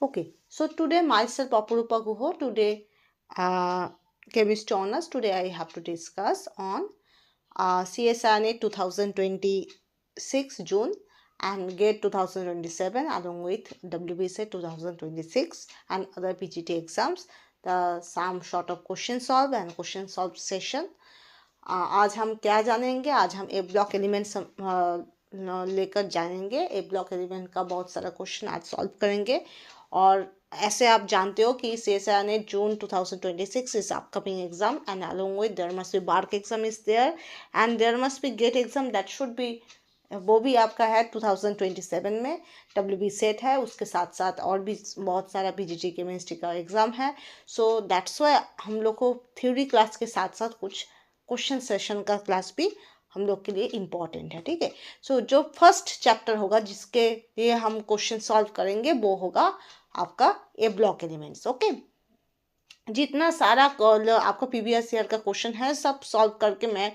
Okay, so today myself Apurupa Guho, today chemistry honors. Today I have to discuss on CSRNA 2026 June and GATE 2027 along with WBSET 2026 and other PGT exams. Some short of question solve and question solve session. आज हम क्या जानेंगे? आज हम ए block element लेकर जानेंगे। ए block element का बहुत सारा क्वेश्चन आज सॉल्व करेंगे। और ऐसे आप जानते हो कि CSIR June 2026 is upcoming exam and along with there must be BARC exam is there and there must be GATE exam that should be, वो भी आपका है 2027 में। WBSET है, उसके साथ साथ और भी बहुत सारा PGT केमिस्ट्री का एग्ज़ाम है। सो दैट्स वाई हम लोग को थ्योरी क्लास के साथ साथ कुछ क्वेश्चन सेशन का क्लास भी हम लोग के लिए इम्पॉर्टेंट है, ठीक है। सो जो फर्स्ट चैप्टर होगा जिसके लिए हम क्वेश्चन सॉल्व करेंगे वो होगा आपका ए ब्लॉक एलिमेंट्स। ओके, जितना सारा आपका प्रीवियस ईयर का क्वेश्चन है सब सॉल्व करके मैं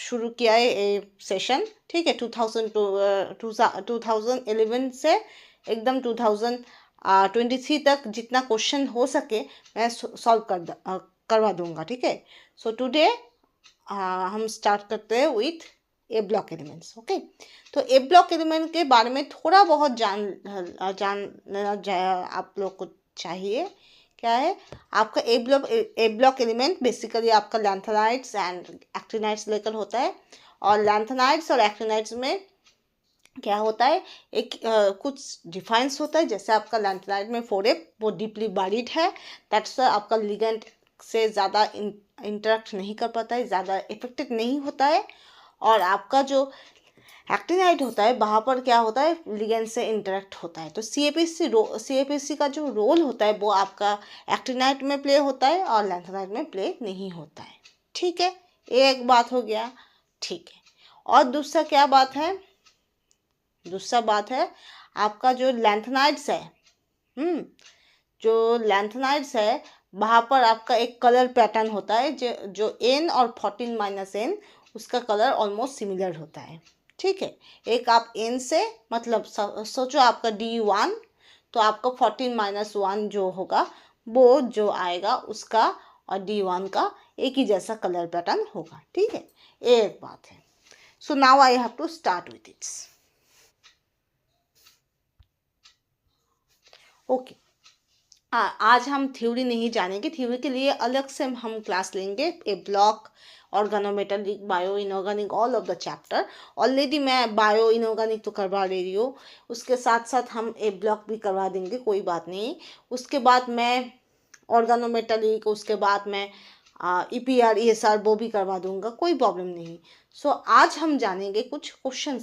शुरू किया है ये सेशन, ठीक है। 2011 से एकदम 2023 तक जितना क्वेश्चन हो सके मैं सॉल्व करवा दूंगा, ठीक है। सो टुडे हम स्टार्ट करते हैं with A block elements. Okay, तो ए ब्लॉक एलिमेंट के बारे में थोड़ा बहुत जानना आप लोग को चाहिए। क्या है आपका ए ब्लॉक एलिमेंट? बेसिकली आपका लैंथेनाइड्स एंड एक्टिनाइड्स लेकर होता है। और लैंथेनाइड्स और एक्टिनाइड्स में क्या होता है, एक कुछ डिफाइंस होता है। जैसे आपका लैंथेनाइड में 4A वो डीपली बरीड है, दैट्स आपका लिगेंड से ज़्यादा इंटरेक्ट नहीं कर पाता है, ज़्यादा इफेक्टिव नहीं होता है। और आपका जो एक्टिनाइड होता है वहाँ पर क्या होता है, लिगेंड से इंटरेक्ट होता है। तो CAPC का जो रोल होता है वो आपका एक्टिनाइड में प्ले होता है और लैंथेनाइड में प्ले नहीं होता है, ठीक है। एक बात हो गया, ठीक है। और दूसरा क्या बात है? दूसरा बात है आपका जो लैंथेनाइड्स है, जो लैंथेनाइड्स है वहाँ पर आपका एक कलर पैटर्न होता है जो N और 14-N उसका कलर ऑलमोस्ट सिमिलर होता है, ठीक है। एक आप N से मतलब सोचो आपका D1 तो आपका 14-1 जो होगा वो जो आएगा उसका और D1 का एक ही जैसा कलर पैटर्न होगा, ठीक है। एक बात है। So now I have to start with it's. Okay, आज हम थ्योरी नहीं जानेंगे। थ्योरी के लिए अलग से हम क्लास लेंगे। A block, organometallic, bio inorganic, all of the chapter. Already मैं बायो इनऑर्गेनिक तो करवा ले रही हूँ, उसके साथ साथ हम ए ब्लॉक भी करवा देंगे, कोई बात नहीं। उसके बाद मैं ऑर्गेनोमेटेलिक, उसके बाद मैं EPR ESR वो भी करवा दूंगा, कोई प्रॉब्लम नहीं। सो आज हम जानेंगे कुछ क्वेश्चन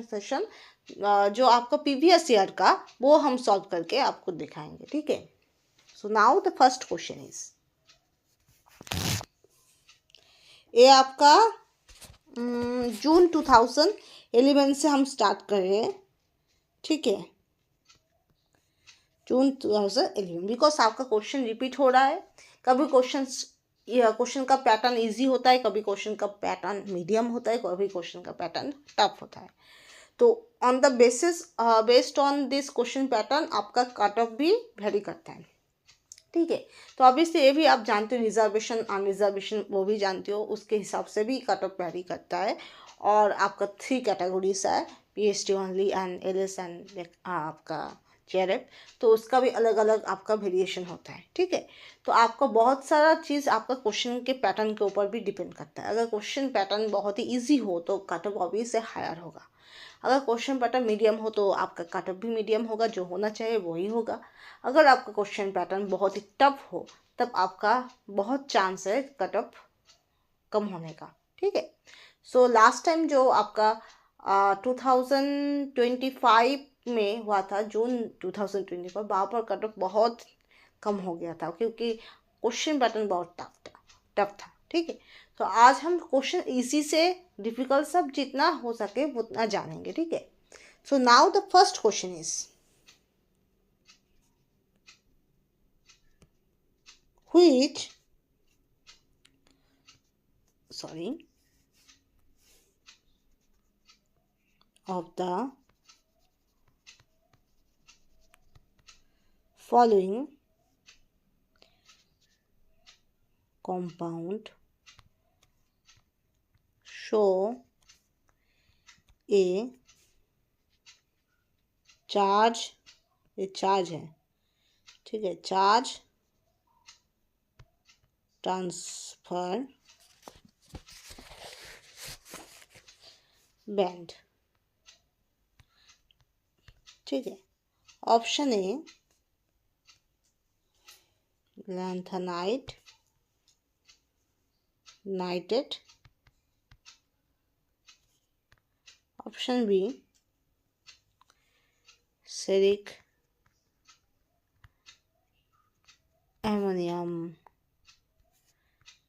सेशन जो आपका प्रीवियस ईयर का वो हम सॉल्व करके आपको दिखाएंगे, ठीक है। So now the first question is, ये आपका जून 2011 से हम स्टार्ट कर रहे हैं, ठीक है। जून 2011 बिकॉज आपका क्वेश्चन रिपीट हो रहा है। कभी क्वेश्चन का पैटर्न इजी होता है, कभी क्वेश्चन का पैटर्न मीडियम होता है, कभी क्वेश्चन का पैटर्न टफ होता है। तो on the based on this question pattern आपका कट ऑफ भी वेरी करता है, ठीक है। तो ऑब्वियसली ये भी आप जानते हो, रिजर्वेशन अनरिजर्वेशन वो भी जानते हो, उसके हिसाब से भी कट ऑफ वेरी करता है। और आपका 3 कैटेगरीज है, PhD only and LS and आपका JRF, तो उसका भी अलग अलग आपका वेरिएशन होता है, ठीक है। तो आपका बहुत सारा चीज़ आपका क्वेश्चन के पैटर्न के ऊपर भी डिपेंड करता है। अगर क्वेश्चन पैटर्न बहुत ही ईजी हो तो कट ऑफ ऑब्वियसली हायर होगा। अगर क्वेश्चन पैटर्न मीडियम हो तो आपका कट ऑफ भी मीडियम होगा, जो होना चाहिए वही होगा। अगर आपका क्वेश्चन पैटर्न बहुत ही टफ हो तब आपका बहुत चांस है कट ऑफ कम होने का, ठीक है। सो लास्ट टाइम जो आपका 2025 में हुआ था, जून 2025, वहाँ पर कट ऑफ बहुत कम हो गया था क्योंकि क्वेश्चन पैटर्न बहुत टफ था, ठीक है। तो आज हम क्वेश्चन इजी से डिफिकल्ट सब जितना हो सके उतना जानेंगे, ठीक है। So now the first question is, which of the following compound show a charge, ये चार्ज है, ठीक है, चार्ज ट्रांसफर बैंड, ठीक है। Option A lanthanide, nitrate, option B ceric ammonium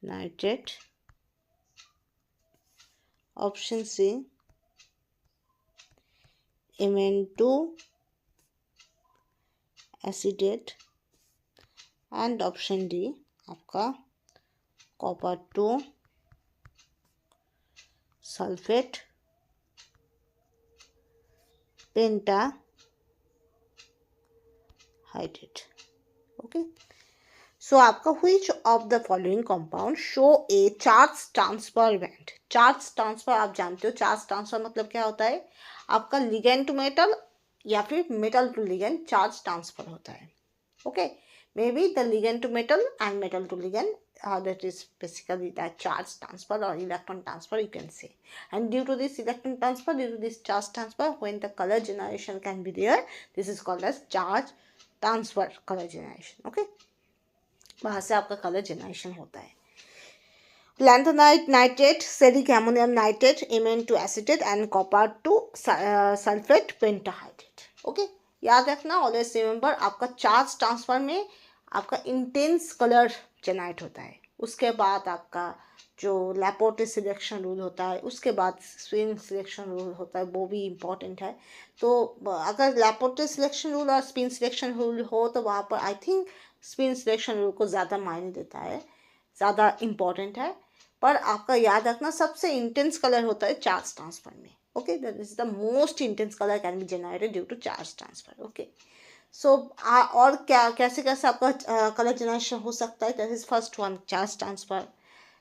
nitrate, option C Mn2 acetate and option D आपका copper 2 sulphate pentahydrate. Okay, so आपका which of the following compound show a charge transfer band. Charge transfer आप जानते हो, charge transfer मतलब क्या होता है, आपका लिगेंड टू मेटल या फिर metal to ligand charge transfer होता है। Okay, maybe the ligand to metal and metal to ligand, that is basically that charge transfer or electron transfer you can say, and due to this electron transfer, due to this charge transfer, when the color generation can be there, this is called as charge transfer colour generation. Okay, वहाँ से आपका colour generation होता है। Lanthanide nitrate, ceric ammonium nitrate, Mn2 acetate and copper 2 sulphate pentahydrate. Okay, याद रखना, always remember, आपका charge transfer में आपका इंटेंस कलर जनरेट होता है, उसके बाद आपका जो लैपोर्टे सिलेक्शन रूल होता है, उसके बाद स्पिन सिलेक्शन रूल होता है, वो भी इम्पॉर्टेंट है। तो अगर लैपोर्टे सिलेक्शन रूल और स्पिन सिलेक्शन रूल हो तो वहाँ पर I think spin selection rule को ज़्यादा मायने देता है, ज़्यादा इम्पॉर्टेंट है। पर आपका याद रखना, सबसे इंटेंस कलर होता है चार्ज ट्रांसफर में। Okay, that is the most intense colour can be generated due to charge transfer. Okay, so और क्या कैसे कैसे आपका कलर जनरेशन हो सकता है, that is first one charge transfer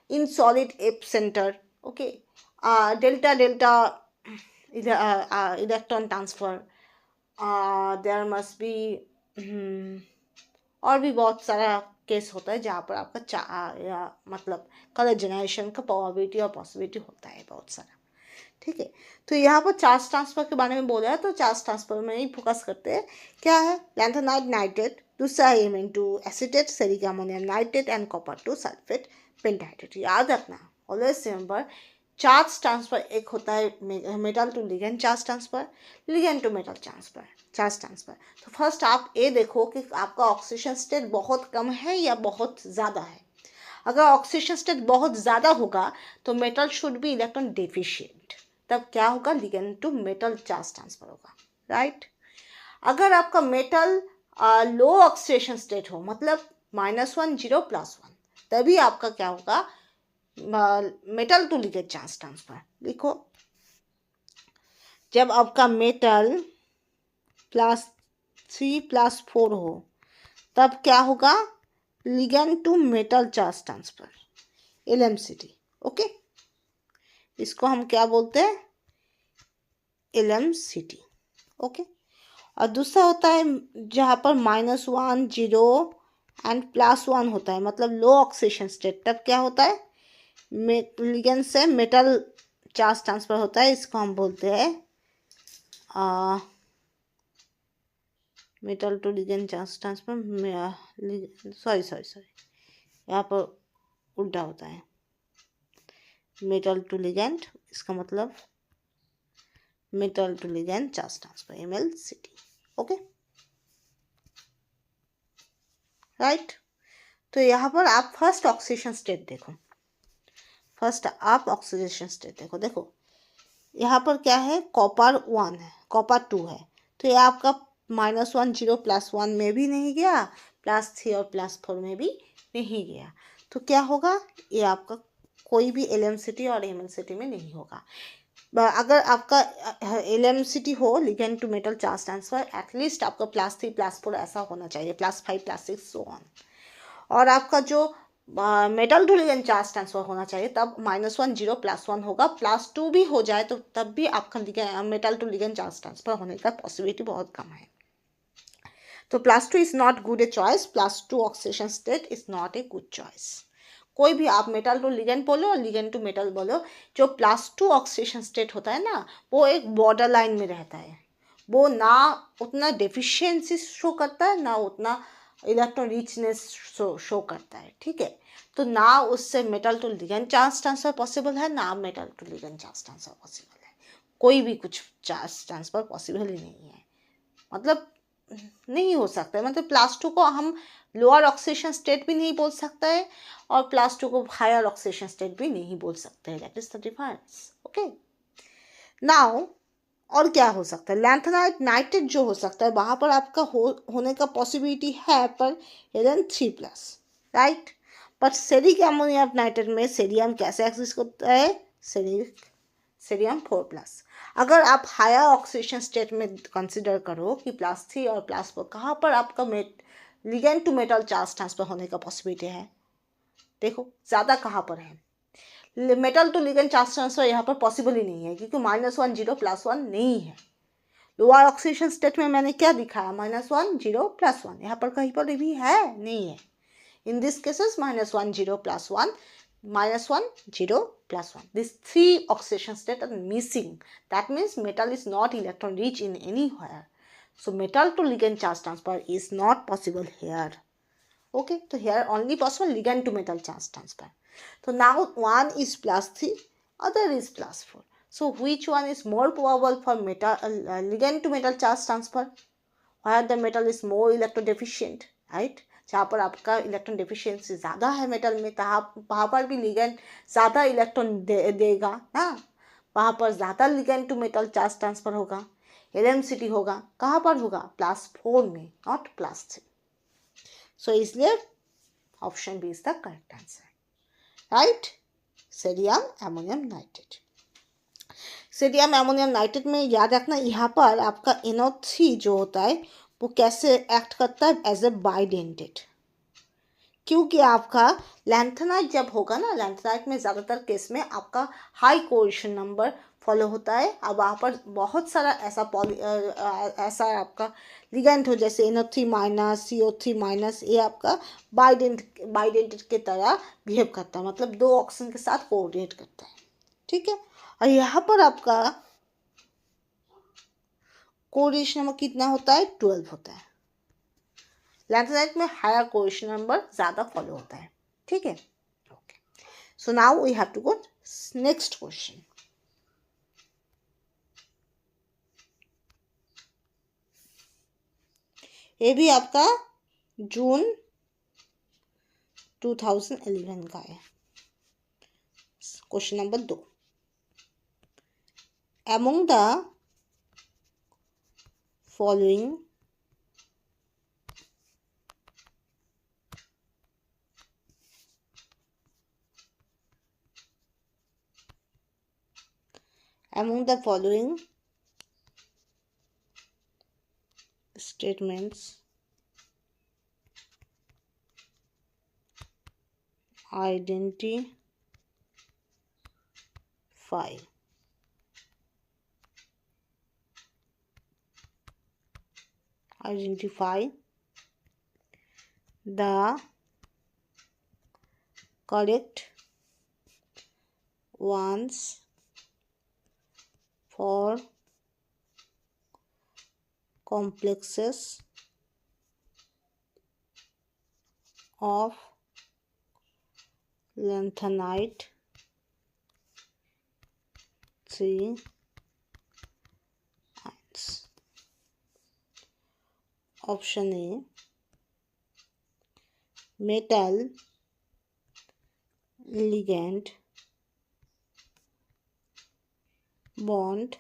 in solid ape center. Okay, delta electron transfer, there must be और भी बहुत सारा केस होता है जहाँ पर आपका मतलब कलर जनरेशन का प्रोबेबिलिटी और पॉसिबिलिटी होता है बहुत सारा। ठीक है, तो यहाँ पर चार्ज ट्रांसफर के बारे में बोला है, तो चार्ज ट्रांसफर में ही फोकस करते हैं। क्या है, लैंथेनाइट नाइट्रेट, दूसरा है Mn2 acetate, ceric ammonium nitrate and copper 2 sulphate pentahydrate. याद रखना, ऑलवेज रिमेंबर, चार्ज ट्रांसफर एक होता है metal to ligand charge transfer, ligand to metal transfer charge transfer. तो फर्स्ट आप ये देखो कि आपका ऑक्सीजन स्टेट बहुत कम है या बहुत ज़्यादा है। अगर ऑक्सीजन स्टेट बहुत ज़्यादा होगा तो metal should be electron deficient, तब क्या होगा, ligand to metal charge transfer होगा, राइट। अगर आपका मेटल लो ऑक्सीडेशन स्टेट हो, मतलब -1 0 +1, तभी आपका क्या होगा, metal to ligand charge transfer. लिखो, जब आपका मेटल +3 +4 हो तब क्या होगा, ligand to metal charge transfer, LMCT। Okay, इसको हम क्या बोलते हैं, LMCT। ओके, और दूसरा होता है जहाँ पर -1 0 एंड +1 होता है, मतलब लो ऑक्सीडेशन स्टेट, तब क्या होता है, लिगेंड से मेटल चार्ज ट्रांसफर होता है, इसको हम बोलते हैं metal to ligand charge transfer. Sorry यहाँ पर उल्टा होता है, मेटल टू लिगेंड, इसका मतलब metal to ligand charge transfer, MLCT। Okay, right. तो यहाँ पर आप फर्स्ट ऑक्सीडेशन स्टेट देखो, फर्स्ट आप ऑक्सीडेशन स्टेट देखो यहाँ पर क्या है, कॉपर 1 है, कॉपर 2 है, तो ये आपका -1 0 +1 में भी नहीं गया, +3 और +4 में भी नहीं गया, तो क्या होगा, ये आपका कोई भी LMCT और MLCT में नहीं होगा। अगर आपका LMCT हो, ligand to metal charge transfer, at least आपका +3 +4 ऐसा होना चाहिए, +5 +6 सो ऑन। और आपका जो metal to ligand charge transfer होना चाहिए तब -1 0 +1 होगा, +2 भी हो जाए तो तब भी आपका metal to ligand charge transfer होने का पॉसिबिलिटी बहुत कम है। तो +2 is not good a choice, +2 oxidation state is not a good choice. कोई भी आप मेटल टू लिगेंड बोलो और लिगेंड टू मेटल बोलो, जो +2 ऑक्सीडेशन स्टेट होता है ना, वो एक बॉर्डर लाइन में रहता है। वो ना उतना डेफिशिएंसी शो करता है, ना उतना इलेक्ट्रॉन रिचनेस शो करता है, ठीक है। तो ना उससे metal to ligand charge transfer possible है, ना metal to ligand charge transfer possible है। कोई भी कुछ चार्ज ट्रांसफर पॉसिबल ही नहीं है, मतलब नहीं हो सकता है। मतलब +2 को हम लोअर ऑक्सीडेशन स्टेट भी नहीं बोल सकता है और +2 को हायर ऑक्सीडेशन स्टेट भी नहीं बोल सकते हैं। That is the difference. Okay, now और क्या हो सकता है? लैंथेनाइट नाइट्रेट जो हो सकता है वहाँ पर आपका होने का पॉसिबिलिटी है पर Alen3+, राइट। पर सेरिक अमोनियम नाइट्रेट में सेरियम कैसे एग्जिस्ट करता है? सेरियम 4+। अगर आप हायर ऑक्सीडेशन स्टेट में कंसिडर करो कि +3 और +4 कहाँ पर आपका ligand to metal charge transfer होने का पॉसिबिलिटी है, देखो ज़्यादा कहाँ पर है। Metal to ligand charge transfer यहाँ पर पॉसिबल ही नहीं है, क्योंकि -1 0 +1 नहीं है। लोअर ऑक्सीडेशन स्टेट में मैंने क्या दिखाया? -1 0 +1, यहाँ पर कहीं पर भी है नहीं है। In this cases -1 0 +1, -1 0 +1, these 3 oxidation states are missing. That means metal is not electron rich in anywhere, so metal to ligand charge transfer is not possible here. Okay, so here only possible ligand to metal charge transfer. So now one is +3, other is +4. So which one is more probable for metal ligand to metal charge transfer? Where the metal is more electrodeficient, right? जहाँ पर आपका electron deficiency ज़्यादा है metal में, वहाँ पर भी ligand ज़्यादा इलेक्ट्रॉन देगा ना, वहाँ पर ज़्यादा ligand to metal charge transfer होगा, LMCT होगा। कहाँ पर होगा? +4 में, नॉट +3। सो इसलिए option B is the correct answer, right. Sodium ammonium nitrate. Sodium ammonium nitrate में याद रखना, यहाँ पर आपका NO3 जो होता है वो कैसे एक्ट करता है? As a bidentate. क्योंकि आपका लैंथेनाइट जब होगा ना, लैंथेनाइट में ज़्यादातर केस में आपका हाई कोएफिशिएंट नंबर फॉलो होता है। अब वहाँ पर बहुत सारा ऐसा आपका लिगेंड हो, जैसे NO3-, CO3-, ये आपका बाइडेंटेट के तरह बिहेव करता है, मतलब 2 ऑक्सीजन के साथ कोऑर्डिनेट करता है, ठीक है। और यहाँ पर आपका कोऑर्डिनेशन नंबर कितना होता है? 12 होता है। लैंथेनाइट में हायर कोएफिशिएंट नंबर ज़्यादा फॉलो होता है, ठीक है। Okay, so now we have to go next question. ये भी आपका जून 2011 का है। Question number 2, among the following statements identify the correct ones for complexes of lanthanide 3 ions. Option A, metal ligand bond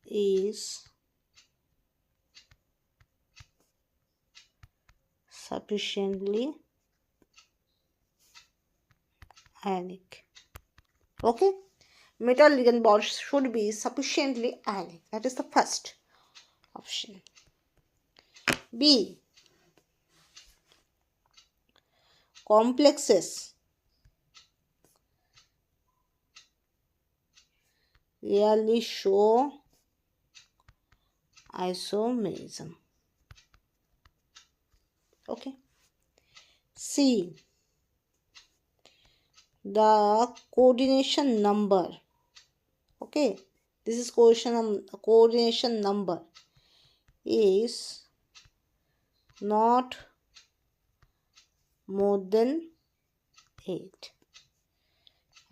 is sufficiently ionic. Okay, metal ligand bonds should be sufficiently ionic. That is the first option. B, complexes rarely show isomerism. Okay. C, the coordination number, okay, this is coordination number is not more than 8.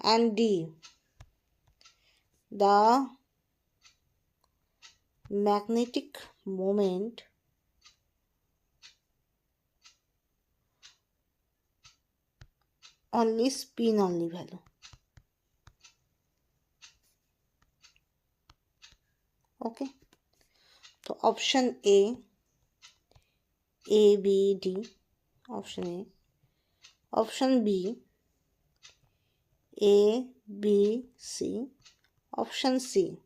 And D, the magnetic moment only spin only value. Okay, so option A, B, D, option A. Option B, A, B, C. Option C,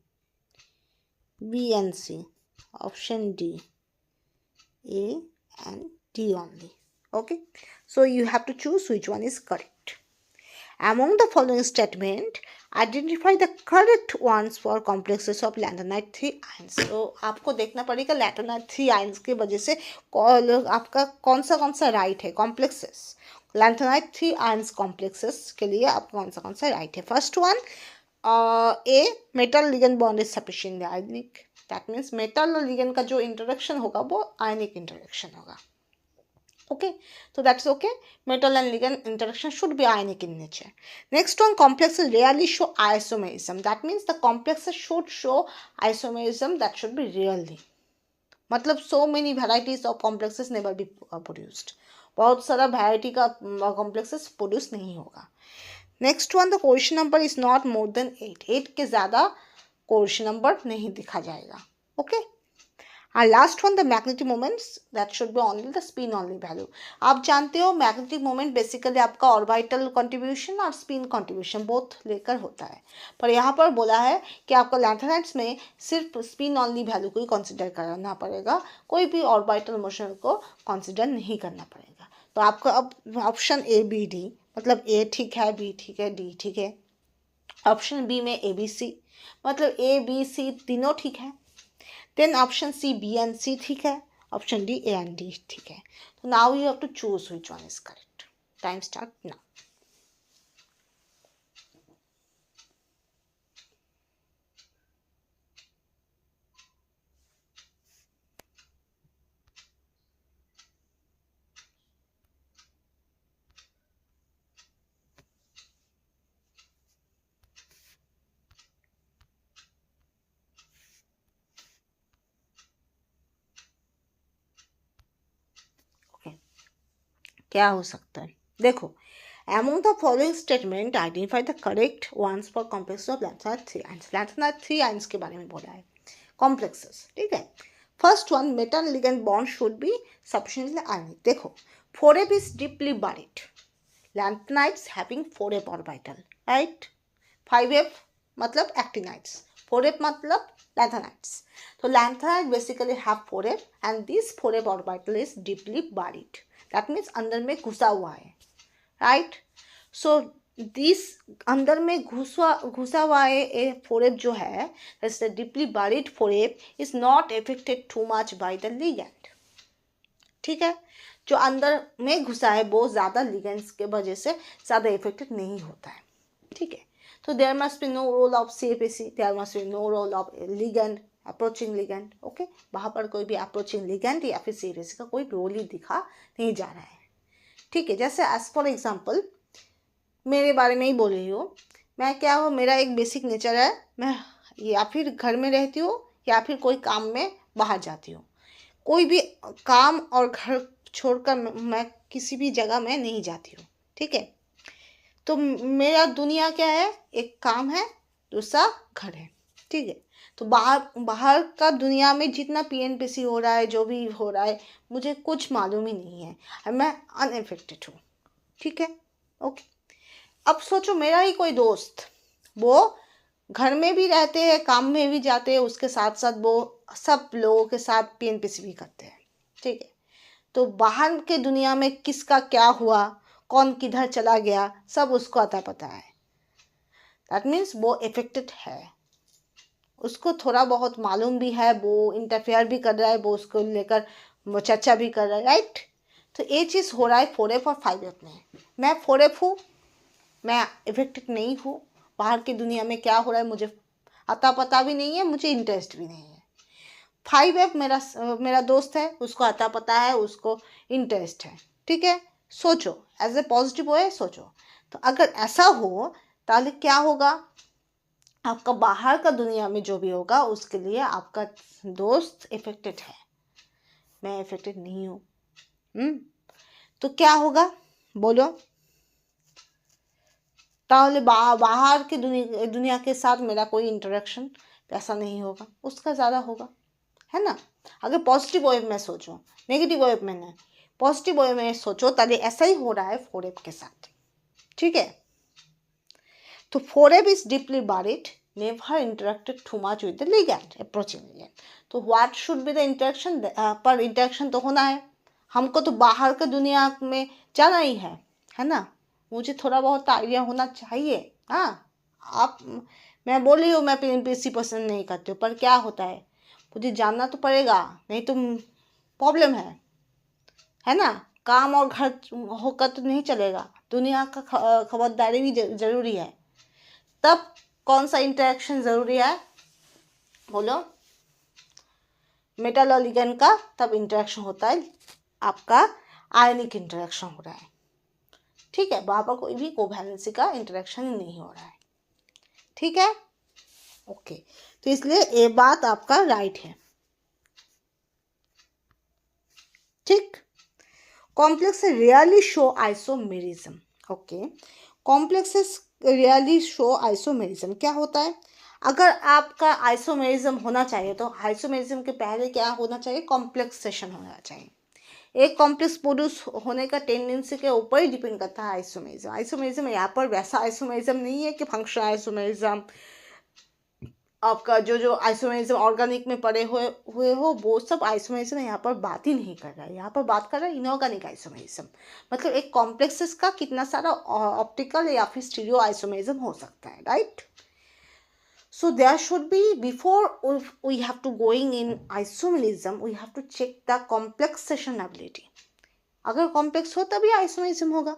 B and C. Option D, A and D only. Okay, so you have to choose which one is correct. Among the following statement, identify the correct ones for complexes of lanthanide 3 ions. तो आपको देखना पड़ेगा lanthanide 3 ions की वजह से आपका कौन सा राइट है complexes. lanthanide 3 ions complexes के लिए आपको कौन सा राइट है. First one, A, metal ligand bond is sufficiently ionic. That means metal और ligand का जो इंटरेक्शन होगा वो ionic इंटरेक्शन होगा. Okay, so that's okay. Metal and ligand interaction should be ionic in nature. Next one, complexes rarely show isomerism. That means the complexes should show isomerism. That should be rarely. मतलब so many varieties of complexes never be produced. बहुत सारा variety का complexes produce नहीं होगा. Next one, the coordination number is not more than 8. 8 के ज़्यादा coordination number नहीं दिखा जाएगा. Okay. And last one, the magnetic moments, that should be only the spin only value. आप जानते हो magnetic moment basically आपका orbital contribution और spin contribution both लेकर होता है. पर यहाँ पर बोला है कि आपको lanthanides में सिर्फ spin only value को ही consider करना पड़ेगा, कोई भी orbital motion को consider नहीं करना पड़ेगा. तो आपको अब ऑप्शन A, B, D, मतलब A ठीक है, B ठीक है, D ठीक है. ऑप्शन B में A, B, C, मतलब A, B, C तीनों ठीक है. Then option C, B and C ठीक है. Option D, A and D ठीक है. So now you have to choose which one is correct. Time start now. क्या हो सकता है? देखो, among the following statement identify the correct ones for complexes of lanthanide 3 ions. lanthanide 3 ions के बारे में बोला है, complexes, ठीक है. First one, metal ligand bond should be sufficiently ionic. देखो, 4f is deeply buried. lanthanides having 4f orbital, right? 5f मतलब actinides, 4f मतलब lanthanides. So lanthanide basically have 4f and this 4f orbital is deeply buried. That means अंदर में घुसा हुआ है, right? So this अंदर में घुसा हुआ है 4f जो है, that's the deeply buried 4f is not affected too much by the ligand. ठीक है, जो अंदर में घुसा है वो ज़्यादा ligands के वजह से ज़्यादा affected नहीं होता है. ठीक है, तो there must be no role of CFAC, there must be no role of ligand, approaching ligand. Okay, वहाँ पर कोई भी अप्रोचिंग लिगेंड या फिर सीरीज का कोई रोल ही दिखा नहीं जा रहा है. ठीक है, जैसे एज फॉर एग्जांपल मेरे बारे में ही बोल रही हूँ. मैं क्या हूँ, मेरा एक बेसिक नेचर है, मैं या फिर घर में रहती हूँ या फिर कोई काम में बाहर जाती हूँ. कोई भी काम और घर छोड़कर मैं किसी भी जगह में नहीं जाती हूँ. ठीक है, तो मेरा दुनिया क्या है, एक काम है, दूसरा घर है. ठीक है, तो बाहर का दुनिया में जितना पीएनपीसी हो रहा है, जो भी हो रहा है, मुझे कुछ मालूम ही नहीं है, मैं अनइफेक्टेड हूँ. ठीक है, ओके. अब सोचो मेरा ही कोई दोस्त वो घर में भी रहते हैं, काम में भी जाते हैं, उसके साथ साथ वो सब लोगों के साथ पीएनपीसी भी करते हैं। ठीक है, तो बाहर के दुनिया में किसका क्या हुआ, कौन किधर चला गया, सब उसको अता पता है। दैट मीन्स वो इफेक्टेड है, उसको थोड़ा बहुत मालूम भी है, वो इंटरफेयर भी कर रहा है, वो उसको लेकर वो चर्चा भी कर रहा है, राइट। तो ये चीज़ हो रहा है 4F और 5F में। मैं 4F हूँ, मैं इफेक्टेड नहीं हूँ, बाहर की दुनिया में क्या हो रहा है मुझे अता पता भी नहीं है, मुझे इंटरेस्ट भी नहीं है। 5F मेरा दोस्त है, उसको अता पता है, उसको इंटरेस्ट है। ठीक है, सोचो एज ए पॉजिटिव वे सोचो। तो अगर ऐसा हो ताले क्या होगा, आपका बाहर का दुनिया में जो भी होगा उसके लिए आपका दोस्त इफेक्टेड है, मैं इफेक्टेड नहीं हूँ। तो क्या होगा बोलो, ताहले बाहर की दुनिया के साथ मेरा कोई इंटरेक्शन ऐसा नहीं होगा, उसका ज़्यादा होगा, है ना। अगर पॉजिटिव वे में सोचो, नेगेटिव वे में नहीं, पॉजिटिव वे में सोचो, ताले ऐसा ही हो रहा है 4F के साथ। ठीक है, तो 4F is deeply buried, never interacted too much with the ligand, approaching ligand. तो what should be the interaction? पर इंटरेक्शन तो होना है, हमको तो बाहर के दुनिया में जाना ही है ना, मुझे थोड़ा बहुत आइडिया होना चाहिए। हाँ, आप मैं बोल रही हूँ मैं पीएनपीसी पसंद नहीं करती हूँ, पर क्या होता है मुझे जानना तो पड़ेगा, नहीं तो प्रॉब्लम है ना। काम और घर होकर तो नहीं चलेगा, दुनिया का खबरदारी भी जरूरी है। तब कौन सा इंटरेक्शन ज़रूरी है बोलो, मेटल और लिगेंड का तब इंटरेक्शन होता है, आपका आयनिक इंटरेक्शन हो रहा है। ठीक है, वहाँ पर कोई भी कोवैलेंसी का इंटरेक्शन नहीं हो रहा है। ठीक है, ओके, तो इसलिए ये बात आपका राइट है। ठीक, complex really show isomerism. Okay, complexes really show isomerism क्या होता है, अगर आपका आइसोमेरिज्म होना चाहिए तो आइसोमेरिज्म के पहले क्या होना चाहिए, कॉम्प्लेक्सेशन होना चाहिए। एक कॉम्प्लेक्स प्रोड्यूस होने का टेंडेंसी के ऊपर ही डिपेंड करता है आइसोमेरिज्म। आइसोमेरिज्म यहाँ पर वैसा आइसोमेरिज्म नहीं है कि फंक्शनल आइसोमेरिज्म, आपका जो आइसोमेरिज्म ऑर्गेनिक में पड़े हुए हो वो सब आइसोमेरिज्म यहाँ पर बात ही नहीं कर रहा है, यहाँ पर बात कर रहा है इनऑर्गेनिक आइसोमेरिज्म। मतलब एक कॉम्प्लेक्सेस का कितना सारा ऑप्टिकल या फिर स्टीरियो आइसोमेरिज्म हो सकता है, right. So there should be, before we have to going in isomerism, we have to check the complexation ability. अगर कॉम्प्लेक्स हो तभी आइसोमेरिज्म होगा,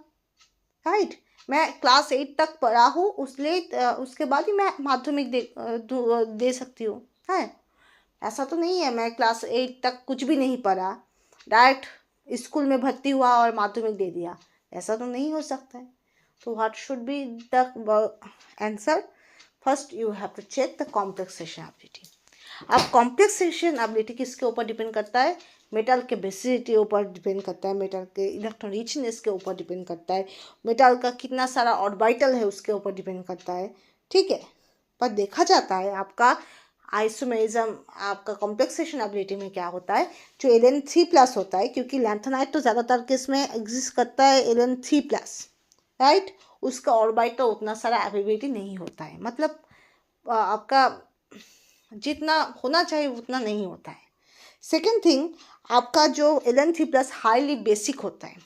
राइट। मैं क्लास 8 तक पढ़ा हूँ, उसके बाद ही मैं माध्यमिक दे सकती हूँ, है। ऐसा तो नहीं है मैं क्लास 8 तक कुछ भी नहीं पढ़ा, डायरेक्ट स्कूल में भर्ती हुआ और माध्यमिक दे दिया, ऐसा तो नहीं हो सकता है। तो what should be the answer, first you have to check the complexation ability. अब कॉम्प्लेक्सेशन एबिलिटी किसके ऊपर डिपेंड करता है, मेटल के बेसिसिटी के ऊपर डिपेंड करता है, मेटल के इलेक्ट्रॉन रिचनेस के ऊपर डिपेंड करता है, मेटल का कितना सारा ऑर्बिटल है उसके ऊपर डिपेंड करता है। ठीक है, पर देखा जाता है आपका आइसोमेरिज्म, आपका कॉम्प्लेक्सेशन एबिलिटी में क्या होता है, जो Ln3+ होता है, क्योंकि लैंथेनाइट तो ज़्यादातर केस में एग्जिस्ट करता है Ln3+, राइट। उसका ऑर्बिटल उतना सारा एबिलिटी नहीं होता है, मतलब आपका जितना होना चाहिए उतना नहीं होता है। सेकेंड थिंग, आपका जो Ln3+ हाईली बेसिक होता है,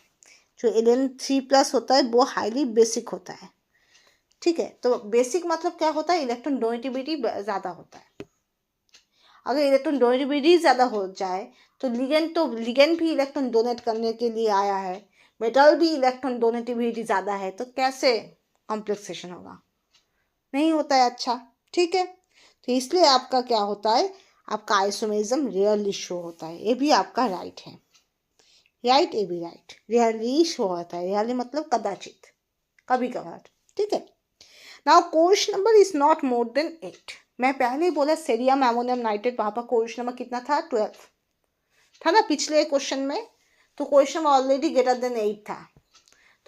जो Ln3+ होता है वो हाईली बेसिक होता है। ठीक है, तो बेसिक मतलब क्या होता है, इलेक्ट्रॉन डोनेटिविटी ज़्यादा होता है। अगर इलेक्ट्रॉन डोनेटिविटी ज़्यादा हो जाए तो लिगेंड भी इलेक्ट्रॉन डोनेट करने के लिए आया है, मेटल भी इलेक्ट्रॉन डोनेटिविटी ज़्यादा है, तो कैसे कॉम्प्लेक्सेशन होगा, नहीं होता है। अच्छा, ठीक है, तो इसलिए आपका क्या होता है, आपका आइसोमेरिज्म रियरली शो होता है, ये भी आपका राइट है, राइट, ये भी राइट, रियरली शो होता है, रियरली मतलब कदाचित, कभी कभार। ठीक है, नाउ कोश number is not more than 8। मैं पहले ही बोला सेरियम अमोनियम नाइट्रेट, वहाँ पर कोश नंबर कितना था, 12 था ना पिछले क्वेश्चन में, तो कोश नंबर ऑलरेडी ग्रेटर देन 8 था।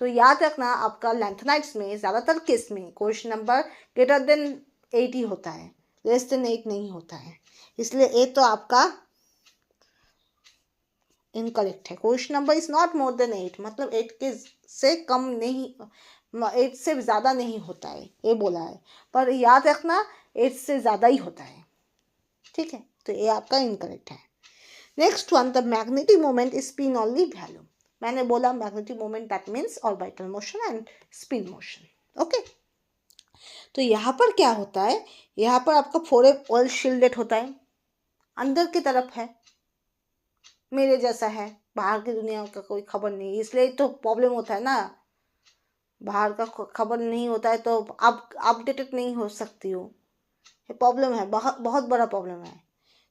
तो याद रखना आपका लैंथेनाइट्स में ज़्यादातर केस में कोश नंबर ग्रेटर देन 8 ही होता है, लेस देन 8 नहीं होता है, इसलिए 8 तो आपका इनकरेक्ट है। Question number is not more than 8 मतलब 8 के से कम नहीं, 8 से ज़्यादा नहीं होता है, ये बोला है। पर याद रखना 8 से ज़्यादा ही होता है, ठीक है, तो ये आपका इनकरेक्ट है। Next one, the magnetic moment is spin only value. मैंने बोला magnetic moment that means orbital motion and spin motion, okay. तो यहाँ पर क्या होता है, यहाँ पर आपका फोरहेड वेल शील्डेड होता है, अंदर की तरफ है, मेरे जैसा है, बाहर की दुनिया का कोई खबर नहीं, इसलिए तो प्रॉब्लम होता है ना, बाहर का खबर नहीं होता है तो आप अपडेटेड नहीं हो सकती हो, ये प्रॉब्लम है, बहुत बहुत बड़ा प्रॉब्लम है।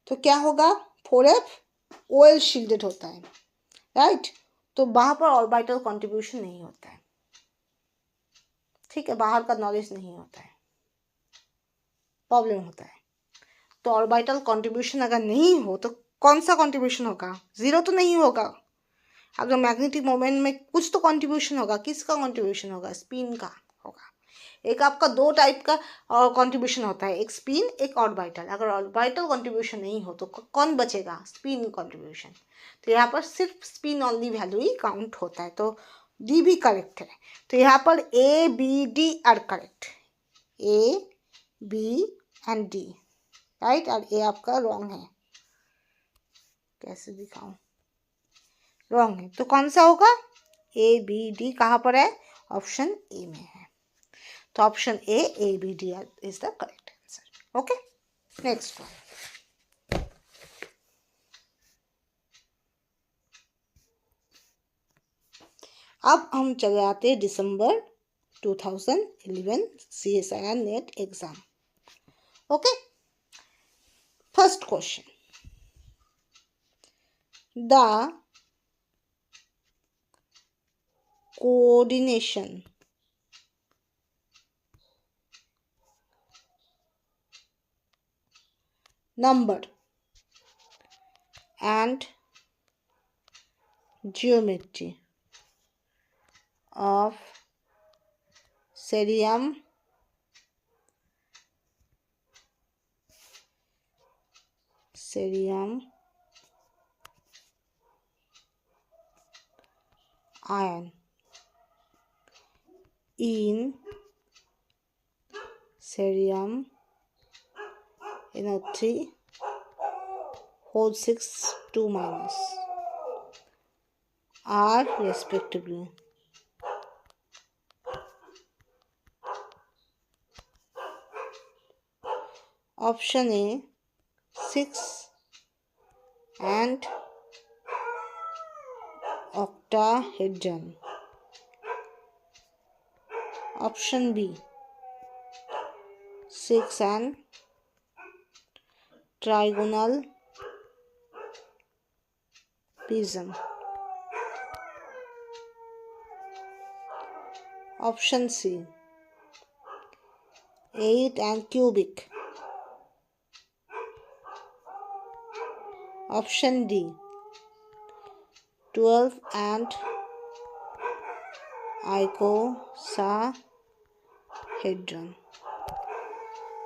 तो क्या होगा, फोरहेड वेल शील्डेड होता है, राइट, तो वहाँ पर ऑर्बिटल कंट्रीब्यूशन नहीं होता है, ठीक है, बाहर का नॉलेज नहीं होता है, प्रॉब्लम होता है। तो ऑर्बिटल कंट्रीब्यूशन अगर नहीं हो तो कौन सा कंट्रीब्यूशन होगा, जीरो तो नहीं होगा। अगर मैग्नेटिक मोमेंट में कुछ तो कंट्रीब्यूशन होगा, किसका कंट्रीब्यूशन होगा, स्पिन का होगा। एक आपका दो टाइप का कंट्रीब्यूशन होता है, एक स्पिन एक ऑर्बिटल। अगर ऑर्बिटल कंट्रीब्यूशन नहीं हो तो कौन बचेगा, स्पिन कंट्रीब्यूशन। तो यहाँ पर सिर्फ स्पिन ओनली वैल्यू ही काउंट होता है, तो डी भी करेक्ट है। तो यहाँ पर A B D are correct, A B and D, right, और ए आपका रॉन्ग है, कैसे दिखाऊं, रॉन्ग है, तो कौन सा होगा, ए बी डी कहाँ पर है, ऑप्शन ए में है, तो option A B D is the correct answer, okay. Next one, अब हम चले आते हैं दिसंबर 2011 CSIR NET exam, okay. First question, the coordination number and geometry of cerium ion in cerium NO3 whole 6 2 minus are respectively. Option A 6 and octahedron. Option B 6 and trigonal prism. Option C 8 and cubic. Option D 12 and icosahedron.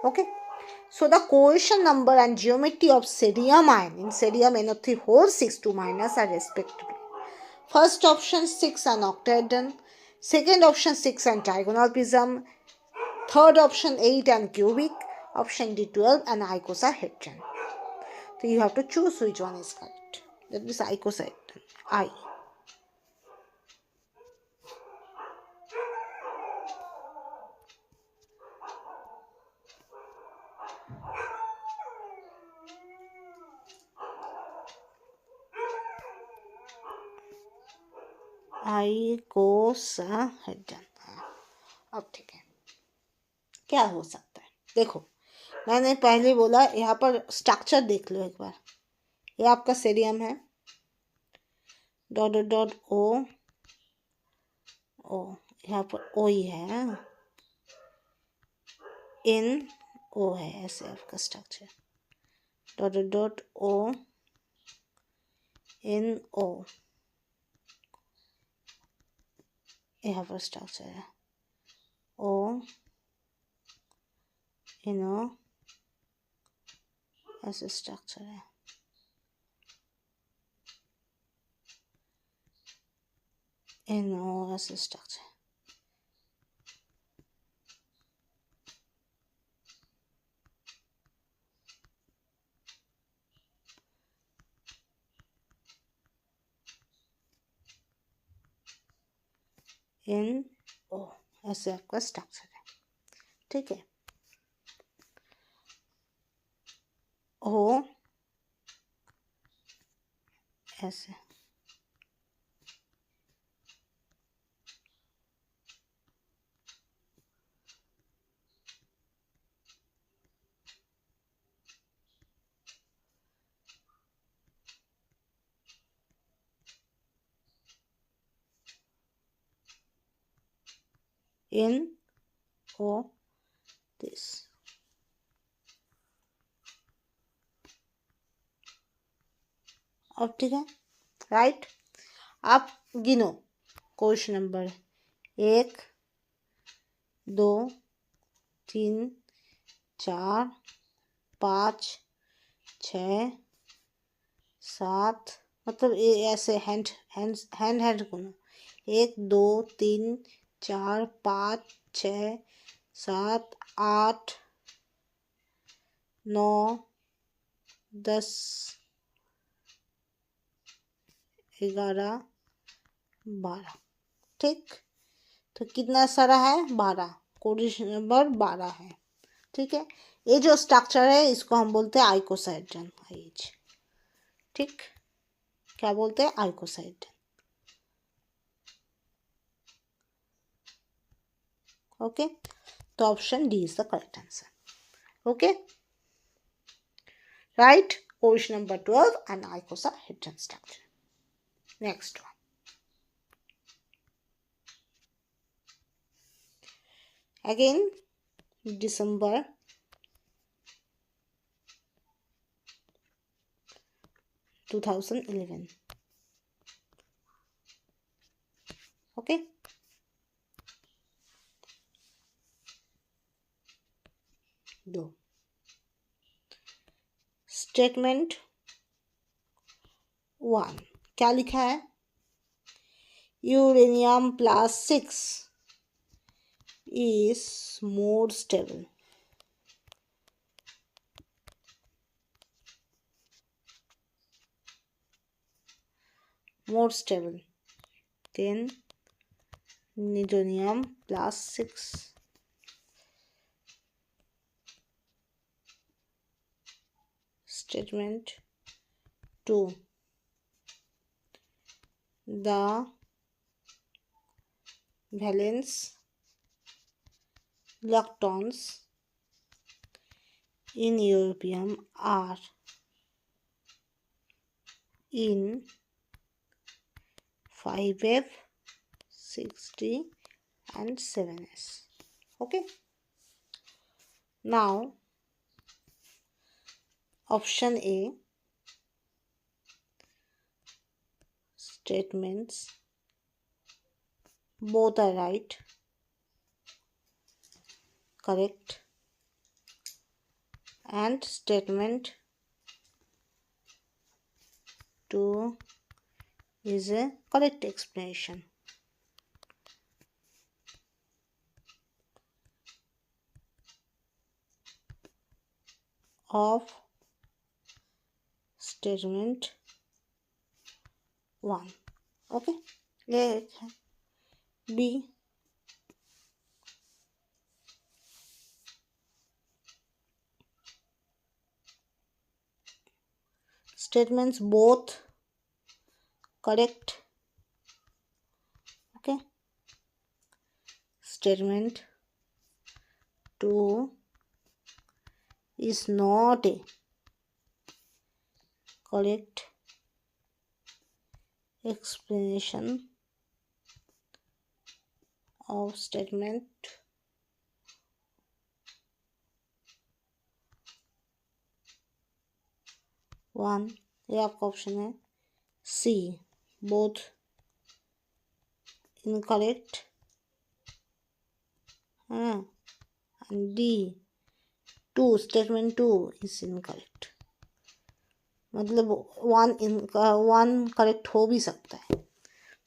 Okay. So the cohesion number and geometry of cerium ion in cerium NO3 whole 6 2 minus are respectively. First option 6 and octahedron. Second option 6 and trigonal prism. Third option 8 and cubic. Option D 12 and icosahedron. So you have to choose which one is correct. That is icosahedron. I. आइकोसाहेड्रन। अब ठीक है, क्या हो सकता है, देखो मैंने पहले बोला, यहाँ पर स्ट्रक्चर देख लो एक बार। ये आपका सेरियम है, डॉट डॉट डॉट ओ ओ, यहाँ पर ओ ही है, इन ओ है, ऐसे आपका structure, dot dot dot O in O, यहाँ पर स्ट्रक्चर है, ओ इन ओ, ऐसे स्ट्रक्चर है, इन ओ, ऐसे स्ट्रक्चर। इन ओ, ऐसे आपका स्ट्रक्चर है, ठीक है। ओ ऐसे, इन ओ दिस। अब ठीक है, राइट। आप गिनो, क्वेश्चन नंबर 1 2 3 4 5 6 7, मतलब ऐसे हैंड हैंड हैंड हैंड गिनो, 1 2 3 4 5 6 7 8 9 10 11 12, ठीक। तो कितना सारा है, 12, क्वेश्चन नंबर 12 है, ठीक है। ये जो स्ट्रक्चर है इसको हम बोलते हैं आइकोसाहेड्रन, आइच, ठीक। क्या बोलते हैं, आइकोसाहेड्रन, ओके। तो option D is the correct answer, okay, right. Question number 12, an icosahedron structure. Next one. Again, December 2011, okay. दो स्टेटमेंट 1 क्या लिखा है, uranium +6 is more stable, than neodymium +6. Statement 2, the valence electrons in europium are in 5f, 6d and 7s, okay. Now option A statements both are right, correct, and statement 2 is a correct explanation. Of statement 1, okay. A B statements both correct, okay. Statement 2 is not a correct explanation of statement 1. ये आपका option है C, both incorrect, and D 2, statement 2 is incorrect, मतलब 1 correct हो भी सकता है,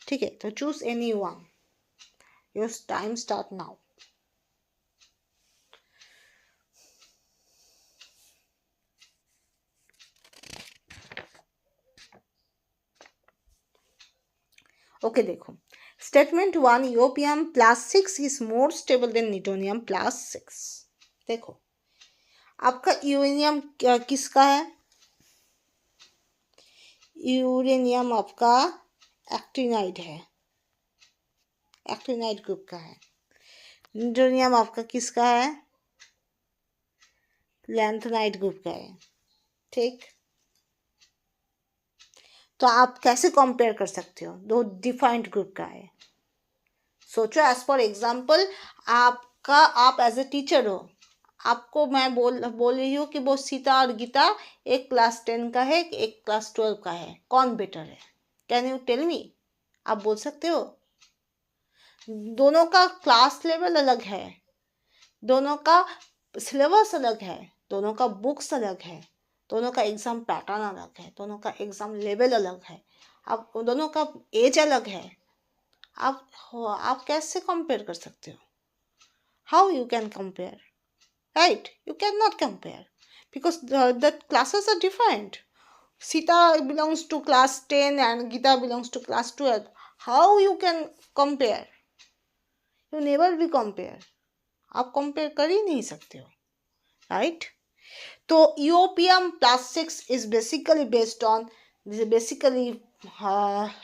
ठीक है। तो choose any one, your time start now. Okay देखो, Statement 1, iopium plus 6 is more stable than nitonium plus 6. देखो आपका यूरेनियम किसका है? यूरेनियम आपका एक्टिनाइड है, एक्टिनाइड ग्रुप का है। न्यूटोनियम आपका किसका है? लैंथेनाइड ग्रुप का है। ठीक, तो आप कैसे कंपेयर कर सकते हो? दो डिफाइंड ग्रुप का है। सोचो, एज फॉर एग्जाम्पल आप एज ए टीचर हो, आपको मैं बोल रही हूँ कि वो सीता और गीता एक क्लास 10 का है, एक क्लास 12 का है, कौन बेटर है? Can you tell me? आप बोल सकते हो? दोनों का क्लास लेवल अलग है, दोनों का सिलेबस अलग है, दोनों का बुक्स अलग है, दोनों का एग्जाम पैटर्न अलग है, दोनों का एग्जाम लेवल अलग है, आप दोनों का एज अलग है। आप कैसे कंपेयर कर सकते हो? How you can compare? Right, you can not compare because the classes are different. Sita belongs to class 10 and Gita belongs to class 12. How you can compare? You never be compare. आप compare कर ही नहीं सकते हो, right? तो iopium plus 6 is basically based on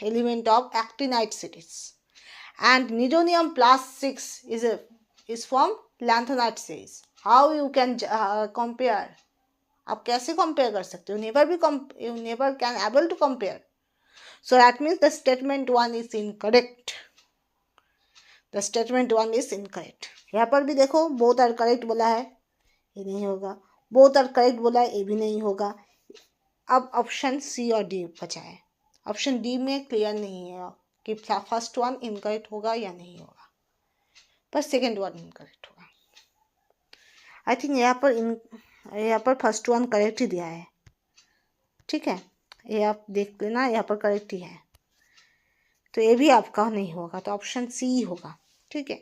element of actinide series, and nidonium plus 6 is from lanthanide series. How you can compare? आप कैसे compare कर सकते हो? you never can able to compare. So that means the statement 1 is incorrect. The statement 1 is incorrect. यहाँ पर भी देखो both are correct बोला है, ये नहीं होगा. both are correct बोला है, ये भी नहीं होगा. अब ऑप्शन सी और डी बचा है. ऑप्शन डी में क्लियर नहीं है कि फर्स्ट वन इनकरेक्ट होगा या नहीं होगा, पर सेकेंड वन इनकरेक्ट होगा. आई थिंक यहाँ पर फर्स्ट वन करेक्ट ही दिया है. ठीक है, ये आप देख लेना, यहाँ पर करेक्ट ही है, तो ये भी आपका नहीं होगा, तो ऑप्शन सी होगा. ठीक है,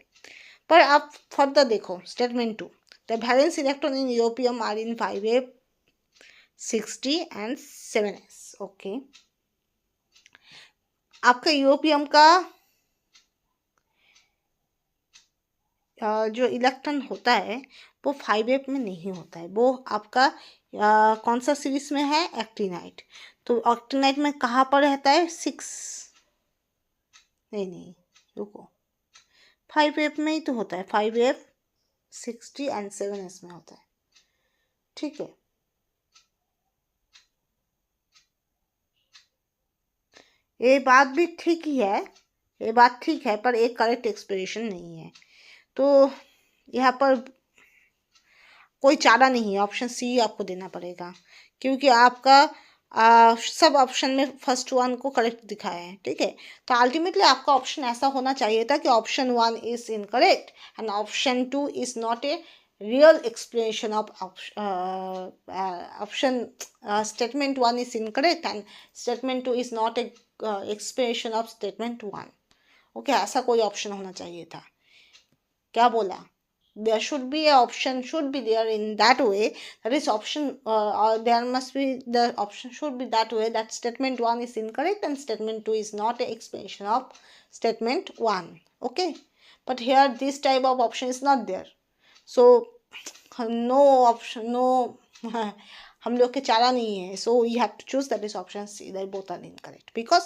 पर आप फर्दर देखो statement 2. The valence electron in europium are in 5s, 6d and 7s. Okay, आपका यूरोपियम का जो इलेक्ट्रॉन होता है वो 5s में नहीं होता है, वो आपका कौन सा सीरीज में है? एक्टिनाइड. तो एक्टिनाइड में कहाँ पर रहता है? 6, नहीं रुको, 5s में ही तो होता है. 5s, 6d एंड 7s में होता है. ठीक है, ये बात भी ठीक ही है, ये बात ठीक है, पर एक करेक्ट एक्सप्रेशन नहीं है. तो यहाँ पर कोई चारा नहीं है, ऑप्शन सी आपको देना पड़ेगा, क्योंकि आपका सब ऑप्शन में फर्स्ट वन को करेक्ट दिखाया है. ठीक है, तो अल्टीमेटली आपका ऑप्शन ऐसा होना चाहिए था कि option 1 is incorrect and option 2 is not A real explanation of option statement 1 is incorrect and statement 2 is not a explanation of statement 1. Okay, ऐसा कोई ऑप्शन होना चाहिए था. क्या बोला? There should be a option should be there in that way, that is option or there must be the option should be that way that statement 1 is incorrect and statement 2 is not a explanation of statement 1. Okay, but here this type of option is not there, so no option, no हम लोग के चारा नहीं है. So you have to choose that is option C, that both are incorrect, because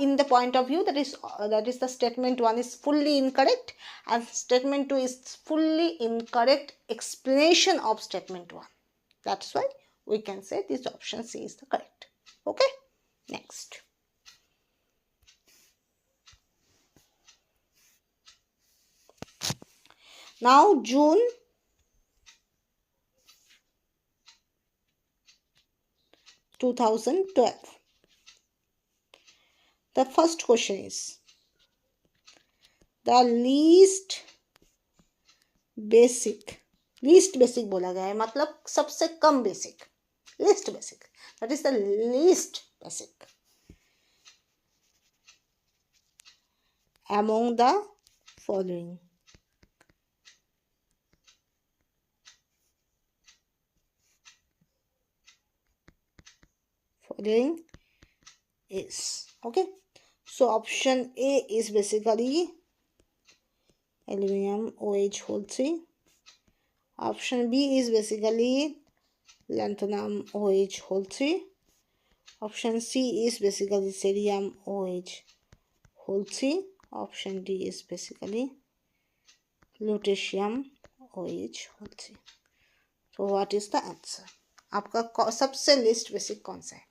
in the point of view that is the statement 1 is fully incorrect and statement 2 is fully incorrect explanation of statement 1. That's why we can say this option C is the correct. Okay, next. Now June 2012. The first question is the least basic बोला गया है, मतलब सबसे कम basic, least basic, that is the least basic among the following. Following is okay. So option A is basically aluminum OH whole 3. Option B is basically lanthanum OH whole 3. Option C is basically cerium OH whole 3. Option D is basically lutetium OH whole 3. So what is the answer? आपका सबसे list basic कौन सा है?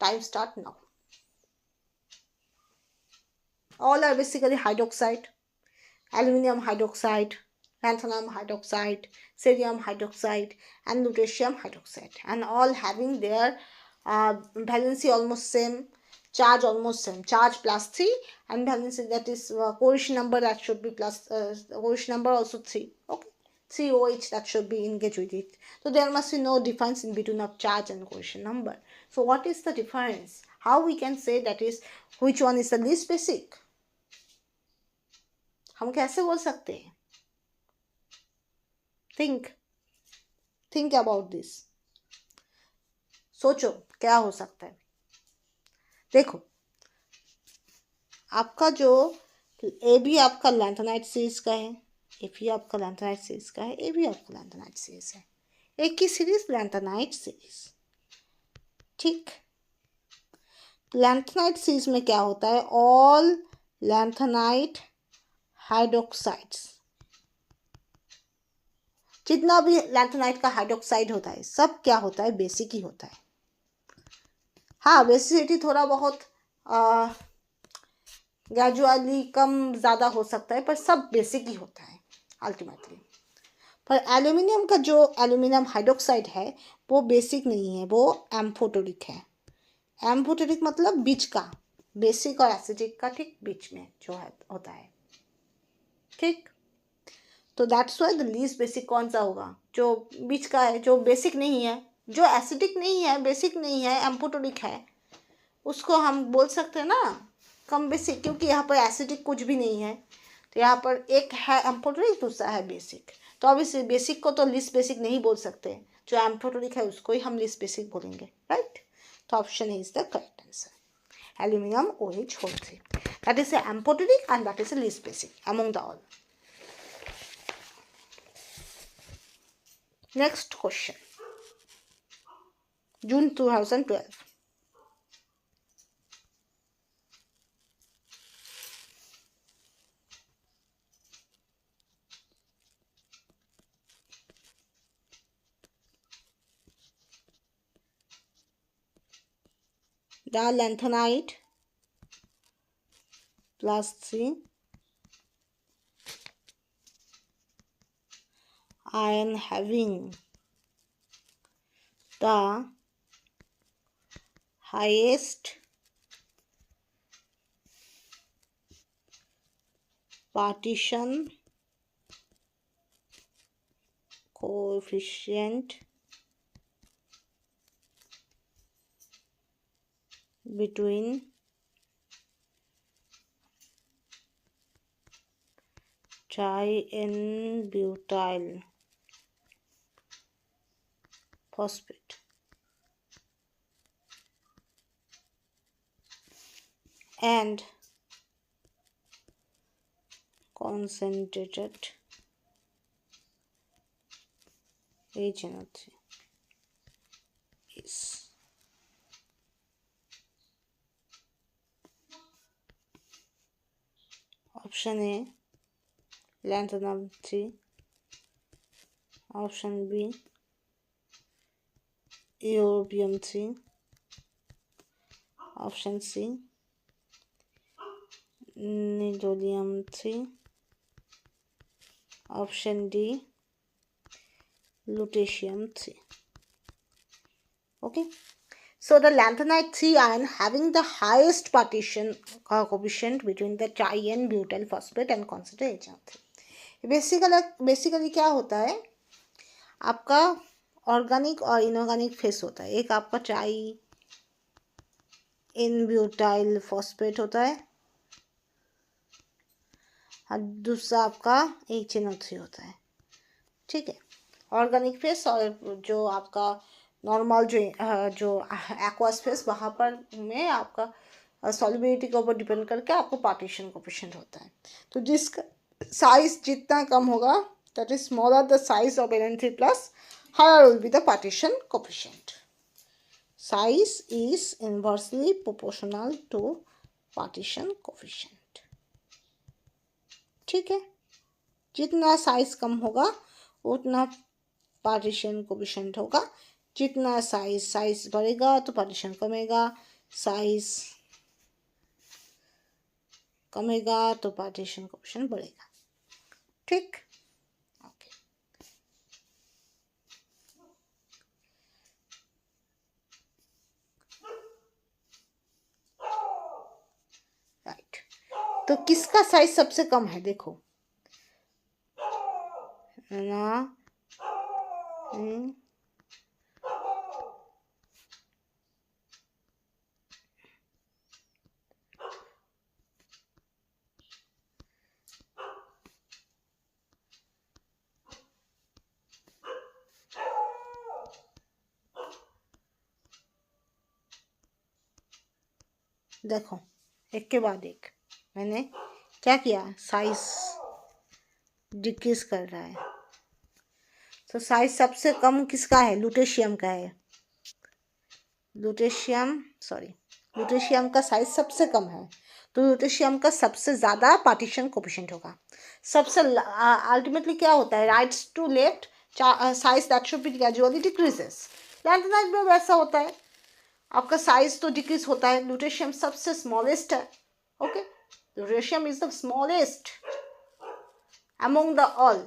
Time start now. All are basically hydroxide, aluminum hydroxide, lanthanum hydroxide, cerium hydroxide, and lutetium hydroxide, and all having their valency almost same, charge almost same, charge +3, and valency, that is cohesion number, that should be plus, cohesion number also 3. Okay, 3 OH, that should be engaged with it. So there must be no difference in between of charge and cohesion number. So what is the difference? How we can say that is which one is the least basic? हम कैसे बोल सकते हैं? think about this. सोचो क्या हो सकता है. देखो, आपका जो ए भी आपका लैंथेनाइट सीरीज का है, ए भी आपका लैंथेनाइट सीरीज का है, ए भी आपका लैंथेनाइट सीरीज है. एक ही सीरीज लैंथेनाइट सीरीज. ठीक, लैंथेनाइट सीरीज में क्या होता है? ऑल लैंथेनाइट हाइड्रोक्साइड्स, जितना भी लैंथेनाइट का हाइड्रोक्साइड होता है सब क्या होता है? बेसिक ही होता है. हाँ, बेसिसिटी थोड़ा बहुत ग्रेजुअली कम ज़्यादा हो सकता है, पर सब बेसिक ही होता है अल्टीमेटली. पर एल्यूमिनियम का जो एल्यूमिनियम हाइड्रोक्साइड है वो बेसिक नहीं है, वो एम्फोटेरिक है. एम्फोटेरिक मतलब बीच का, बेसिक और एसिडिक का ठीक बीच में जो है होता है. ठीक, तो that's why the least basic कौन सा होगा? जो बीच का है, जो बेसिक नहीं है, जो एसिडिक नहीं है, बेसिक नहीं है, एम्फोटेरिक है, उसको हम बोल सकते हैं ना कम बेसिक, क्योंकि यहाँ पर एसिडिक कुछ भी नहीं है. तो यहाँ पर एक है एम्फोटेरिक, दूसरा है बेसिक. तो अब इस बेसिक को तो लीस्ट बेसिक नहीं बोल सकते, जो एम्फोटेरिक है उसको ही हम लीस्ट बेसिक बोलेंगे. राइट, तो option is the correct answer. Aluminum OH whole 3. That is a amphoteric and that is a least basic among the all. Next question. June 2012. The lanthanide +3 ion having the highest partition coefficient between tri-N-butyl phosphate and concentrated HNO3 is. Option A lanthanum 3, option B europium 3, option C nidonium 3, option D lutetium 3. Okay, so the lanthanide 3 ion having the highest partition coefficient between the tri-N-butyl phosphate and concentrated HNO3. Basically क्या होता है? आपका organic और inorganic face होता है. एक आपका tri-N-butyl phosphate होता है और दूसरा आपका HNO3 होता है. ठीक है, ऑर्गेनिक फेस और जो आपका नॉर्मल जो एक्वास फेस, वहाँ पर में आपका सॉल्युबिलिटी के ऊपर डिपेंड करके आपको पार्टीशन कोफिशिएंट होता है। तो जिसका साइज जितना कम होगा, that is smaller the size of Ln3 plus, higher will be the partition coefficient. Size is inversely proportional to partition coefficient. ठीक है, जितना साइज कम होगा उतना पार्टीशन कोफिशिएंट होगा, जितना साइज बढ़ेगा तो पार्टीशन कमेगा, साइज कमेगा तो पार्टीशन कोफिशिएंट बढ़ेगा। ठीक, ओके। राइट, तो किसका साइज सबसे कम है? देखो ना, देखो एक के बाद एक मैंने क्या किया, साइज डिक्रीज कर रहा है। तो साइज सबसे कम किसका है? लुटेशियम का है। लुटेशियम का साइज सबसे कम है, तो लुटेशियम का सबसे ज़्यादा पार्टीशन कोफिशिएंट होगा। सबसे अल्टीमेटली क्या होता है, rights to left size that should be gradually decreases. Lanthanide में वैसा होता है, आपका साइज तो डिक्रीज होता है। लुटेशियम सबसे स्मॉलेस्ट है। Okay, lutetium is the smallest among the all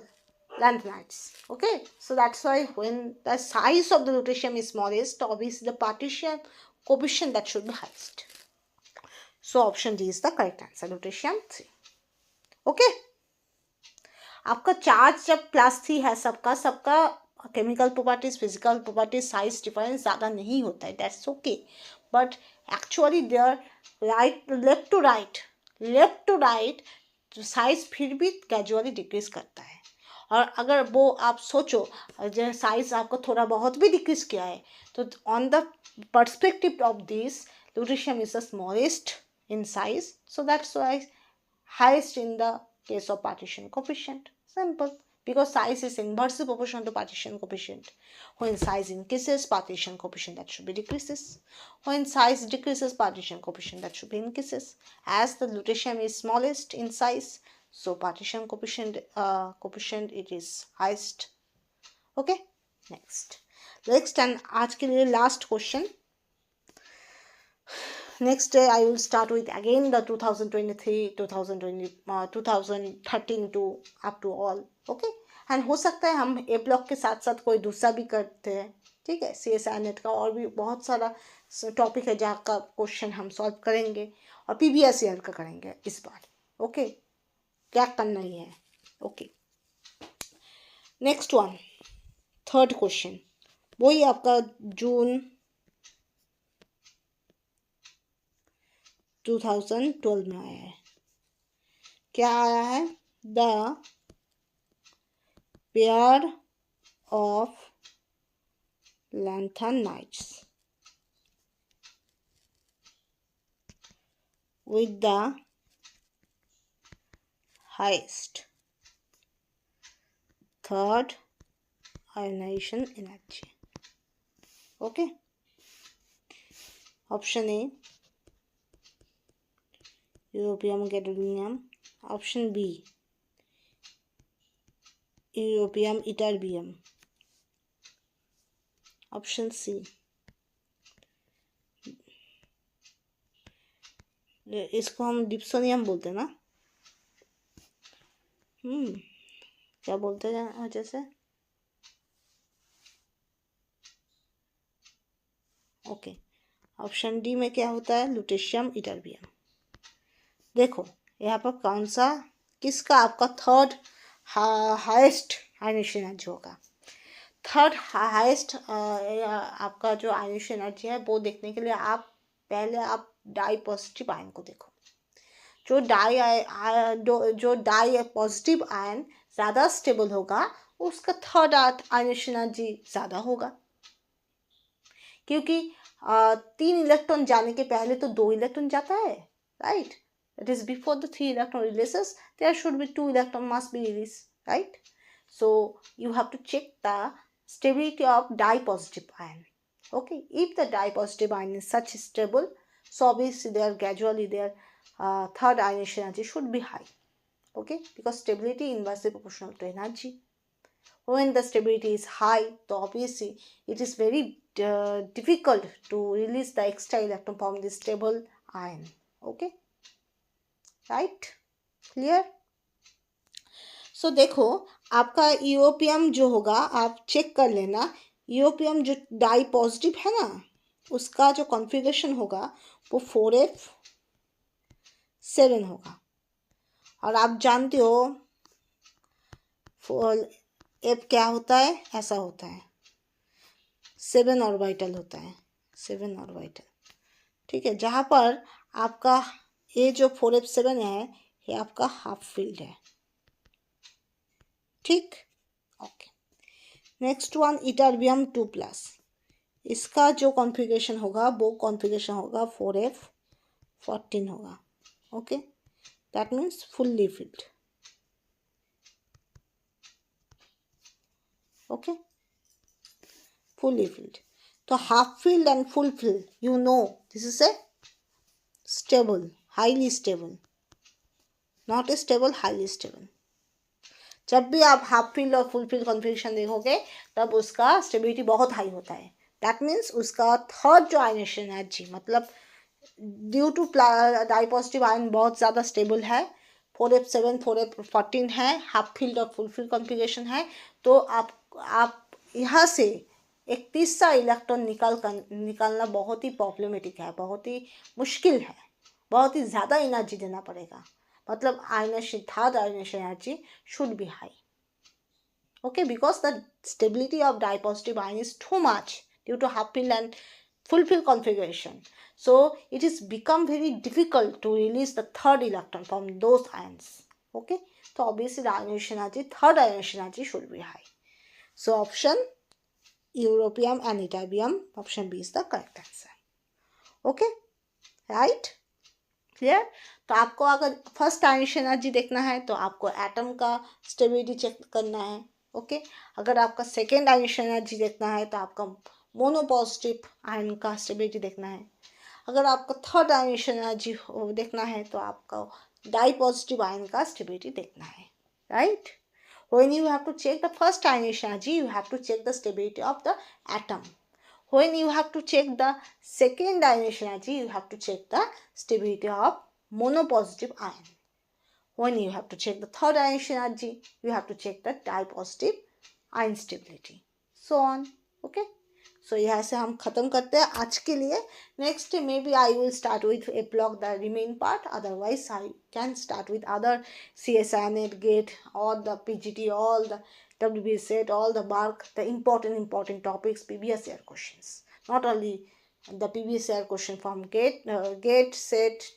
lanthanides. Okay, so that's why when the size of the lutetium is smallest, obviously the partition coefficient that should be highest. So option D is the correct answer, lutetium 3. Okay, आपका charge जब +3 है, सबका chemical properties, physical properties, size difference ज़्यादा नहीं होता है, that's okay, but actually there left to right size फिर भी ग्रेजुअली डिक्रीज करता है। और अगर वो आप सोचो जो साइज आपको थोड़ा बहुत भी डिक्रीज किया है, तो on the perspective of this lutetium is the smallest in size, so that's why highest in the case of partition coefficient. Simple, because size is inversely proportional to partition coefficient. When size increases, partition coefficient that should be decreases. When size decreases, partition coefficient that should be increases. As the lutetium is smallest in size, so partition coefficient it is highest. Okay, next and आज के लिए last question. Next day I will start with again the 2023, 2013 to up to all. Okay, and हो सकता है हम ए block के साथ साथ कोई दूसरा भी करते हैं। ठीक है, CSIR नेट का और भी बहुत सारा टॉपिक है जहाँ का क्वेश्चन हम सॉल्व करेंगे, और PBSEL का करेंगे इस बार। ओके, क्या करना ही है। Okay, next one, third question, वही आपका जून 2012 में आया है। क्या आया है? The pair of lanthanides with the highest third ionization energy. Okay, option A europium gadolinium, option B europium ytterbium, option C इसको हम डिप्सोनियम बोलते हैं ना, क्या बोलते हैं जैसे। ओके, ऑप्शन डी में क्या होता है? Lutetium ytterbium. देखो यहाँ पर कौन सा, किसका आपका थर्ड हाईएस्ट आयनिश एनर्जी होगा। थर्ड हाईएस्ट आपका जो आयनिश एनर्जी है वो देखने के लिए आप पहले आप डाई पॉजिटिव आयन को देखो। जो डाई पॉजिटिव आयन ज़्यादा स्टेबल होगा उसका थर्ड आयनिश एनर्जी ज़्यादा होगा, क्योंकि तीन इलेक्ट्रॉन जाने के पहले तो दो इलेक्ट्रॉन जाता है, right? That is before the 3 electron releases, there should be 2 electron must be released, right? So you have to check the stability of di-positive ion. Okay, if the di-positive ion is such stable, so obviously gradually their third ionization energy should be high. Okay, because stability inversely proportional to energy. When the stability is high, so obviously it is very difficult to release the extra electron from the stable ion. Okay, right, clear? So देखो, आपका ईओपीएम जो होगा आप check कर लेना, ईओपीएम जो die positive है ना, उसका जो कॉन्फ़िगरेशन होगा वो 4f7 होगा। और आप जानते हो एफ क्या होता है, ऐसा होता है, 7 ऑर्बिटल होता है, 7 ऑर्बिटल, ठीक है? जहाँ पर आपका ये जो 4f7 है ये आपका हाफ फील्ड है, ठीक? ओके, नेक्स्ट वन इटरबियम 2+, इसका जो कॉन्फ़िगरेशन होगा वो कॉन्फ़िगरेशन होगा 4f14 होगा। Okay, that means fully filled. Okay, fully filled. तो half filled and full filled, you know this is a stable, highly stable, not a stable, highly stable. जब भी आप हाफ फील्ड और full filled configuration देखोगे तब उसका stability बहुत high होता है। दैट मीन्स उसका थर्ड जो आयनेशन एनर्जी, मतलब due to di positive ion बहुत ज़्यादा स्टेबल है, 4f7 4f14 है, हाफ फील्ड और फुल फील्ड कॉन्फ़िगरेशन है, तो आप यहाँ से एक तीसरा इलेक्ट्रॉन निकालना बहुत ही प्रॉब्लमेटिक है, बहुत ही मुश्किल है, बहुत ही ज़्यादा एनर्जी देना पड़ेगा। मतलब third ionization energy should be high. Okay, because the stability of di-positive ion is too much due to half filled and full filled configuration. So it is become very difficult to release the third electron from those ions. Okay, so obviously the ionization energy, third ionization energy should be high. So option europium and ytterbium, option B is the correct answer. Okay, right? Clear? तो आपको अगर first ionisation energy देखना है तो आपको atom का stability check करना है। ओके, अगर आपका सेकेंड आयनेशन एनर्जी देखना है तो आपका मोनोपॉजिटिव आयन का स्टेबिलिटी देखना है। अगर आपको थर्ड आयनेशन एनर्जी देखना है तो आपको डाई पॉजिटिव आयन का स्टेबिलिटी देखना है, right? When you have to check the first ionization energy, you have to check the stability of the atom. When you have to check the second ionization energy, you have to check the stability of monopositive ion. When you have to check the third ionization energy, you have to check the dipositive ion stability. So on. Okay. So यहाँ से हम खत्म करते हैं आज के लिए. Next maybe I will start with a block the remain part. Otherwise I can start with other CSIRNet, GATE, all the PGT, all the WBS set, all the BARC, the important topics, previous year questions. Not only the previous year question from GATE set,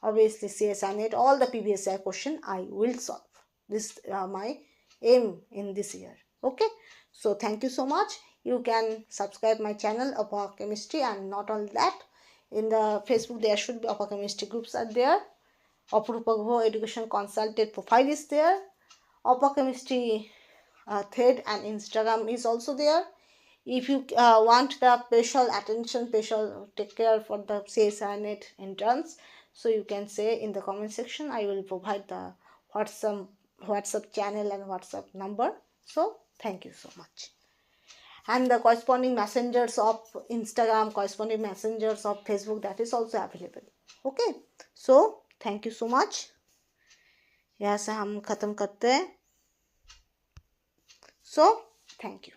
obviously CSIRNet, all the previous year question I will solve. This my aim in this year. Okay. So thank you so much. You can subscribe my channel Upper Chemistry, and not only that, in the Facebook there should be Upper Chemistry groups are there. Apurupagho Education Consultant profile is there. Upper Chemistry thread and Instagram is also there. If you want the special attention, special take care for the CSIRNet interns, so you can say in the comment section. I will provide the WhatsApp channel and WhatsApp number. So thank you so much. And the corresponding messengers of Instagram, corresponding messengers of Facebook, that is also available. Okay, so thank you so much. यहाँ से हम खत्म करते हैं. So thank you.